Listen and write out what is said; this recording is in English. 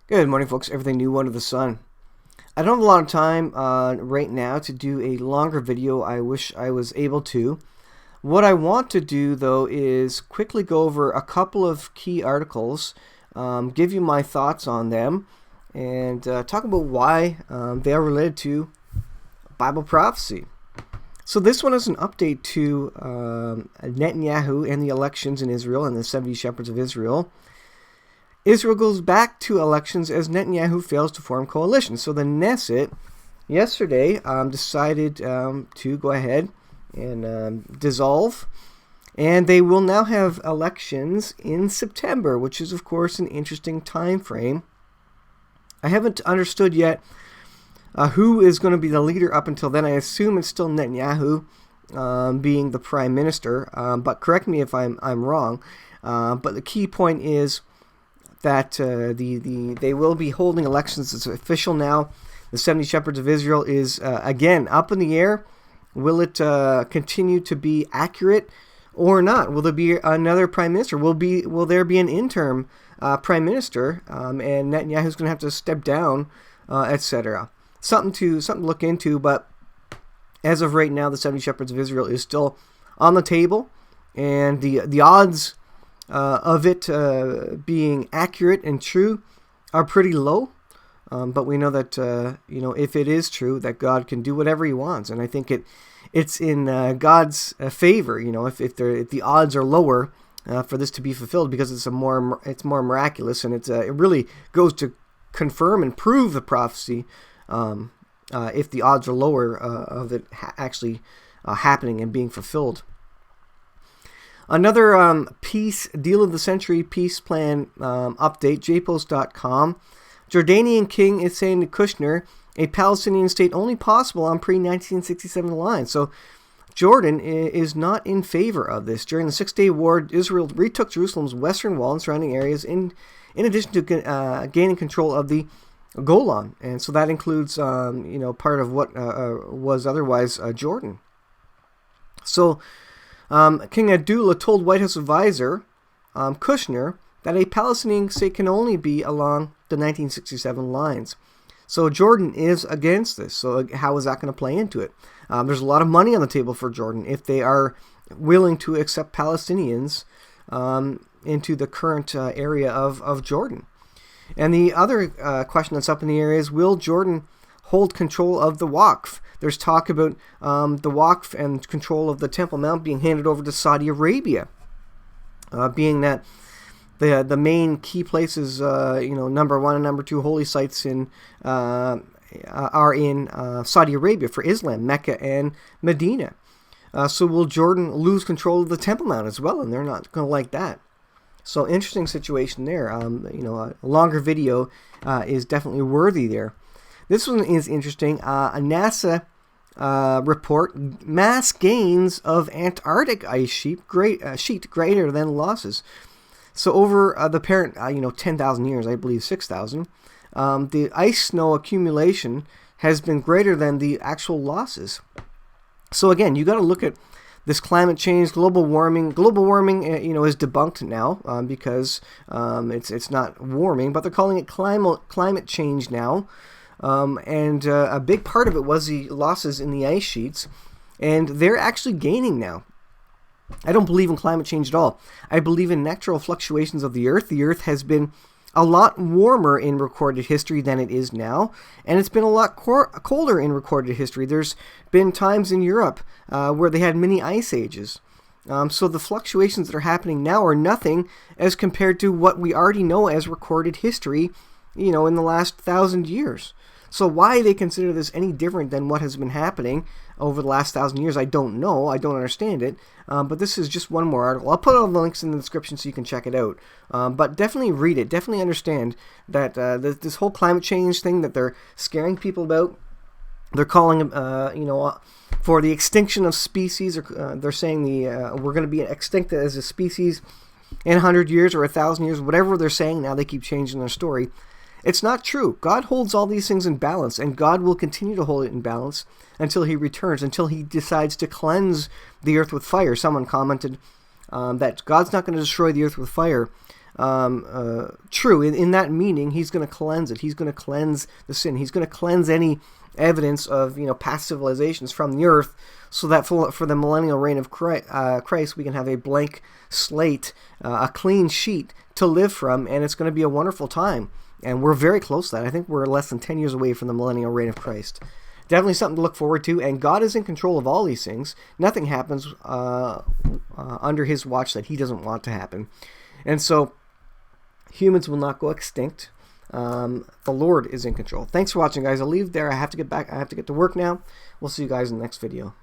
Good morning, folks. Everything new under the sun. I don't have a lot of time right now to do a longer video. I wish I was able to. What I want to do, though, is quickly go over a couple of key articles, give you my thoughts on them, and talk about why they are related to Bible prophecy. So this one is an update to Netanyahu and the elections in Israel and the 70 shepherds of Israel. Israel goes back to elections as Netanyahu fails to form coalition. So the Knesset yesterday decided to go ahead and dissolve, and they will now have elections in September, which is of course an interesting time frame. I haven't understood yet who is going to be the leader up until then. I assume it's still Netanyahu being the prime minister, but correct me if I'm wrong. But the key point is that they will be holding elections. It's official now. The 70 shepherds of Israel is again up in the air. Will it continue to be accurate or not? Will there be another prime minister? Will there be an interim prime minister? And Netanyahu's going to have to step down, etc. Something to look into. But as of right now, the 70 shepherds of Israel is still on the table, and the odds of it being accurate and true are pretty low, but we know that if it is true, that God can do whatever He wants, and I think it's in God's favor. If the odds are lower for this to be fulfilled, because it's more miraculous, and it really goes to confirm and prove the prophecy. If the odds are lower of it actually happening and being fulfilled. Another peace deal of the century peace plan update, jpost.com. Jordanian king is saying to Kushner, a Palestinian state only possible on pre-1967 lines. So Jordan is not in favor of this. During the Six-Day War, Israel retook Jerusalem's western wall and surrounding areas in addition to gaining control of the Golan. And so that includes part of what was otherwise Jordan. So King Abdullah told White House advisor Kushner that a Palestinian state can only be along the 1967 lines. So Jordan is against this. So how is that going to play into it? There's a lot of money on the table for Jordan if they are willing to accept Palestinians into the current area of Jordan. And the other question that's up in the air is, will Jordan hold control of the Waqf? There's talk about the Waqf and control of the Temple Mount being handed over to Saudi Arabia, being that the main key places, number one and number two holy sites are in Saudi Arabia for Islam, Mecca and Medina. So will Jordan lose control of the Temple Mount as well? And they're not going to like that. So interesting situation there. A longer video is definitely worthy there. This one is interesting. A NASA report: mass gains of Antarctic ice sheet greater than losses. So over the parent, 10,000 years, I believe 6,000, the ice snow accumulation has been greater than the actual losses. So again, you got to look at this climate change, global warming. Global warming, is debunked now because it's not warming, but they're calling it climate change now. And a big part of it was the losses in the ice sheets, and they're actually gaining now. I don't believe in climate change at all. I believe in natural fluctuations of the Earth. The Earth has been a lot warmer in recorded history than it is now, and it's been a lot colder in recorded history. There's been times in Europe where they had mini ice ages. So the fluctuations that are happening now are nothing as compared to what we already know as recorded history, in the last 1,000 years. So why they consider this any different than what has been happening over the last 1,000 years, I don't know. I don't understand it. But this is just one more article. I'll put all the links in the description so you can check it out. But definitely read it. Definitely understand that this whole climate change thing that they're scaring people about, they're calling, for the extinction of species. Or, they're saying we're going to be extinct as a species in 100 years or 1,000 years, whatever they're saying now. They keep changing their story. It's not true. God holds all these things in balance, and God will continue to hold it in balance until He returns, until He decides to cleanse the earth with fire. Someone commented that God's not going to destroy the earth with fire true. In that meaning, he's going to cleanse it. He's going to cleanse the sin. He's going to cleanse any evidence of past civilizations from the earth, so that for the millennial reign of Christ, we can have a blank slate, a clean sheet to live from, and it's going to be a wonderful time. And we're very close to that. I think we're less than 10 years away from the millennial reign of Christ. Definitely something to look forward to, and God is in control of all these things. Nothing happens under his watch that he doesn't want to happen. And so humans will not go extinct. The Lord is in control. Thanks for watching, guys. I'll leave there. I have to get back. I have to get to work now. We'll see you guys in the next video.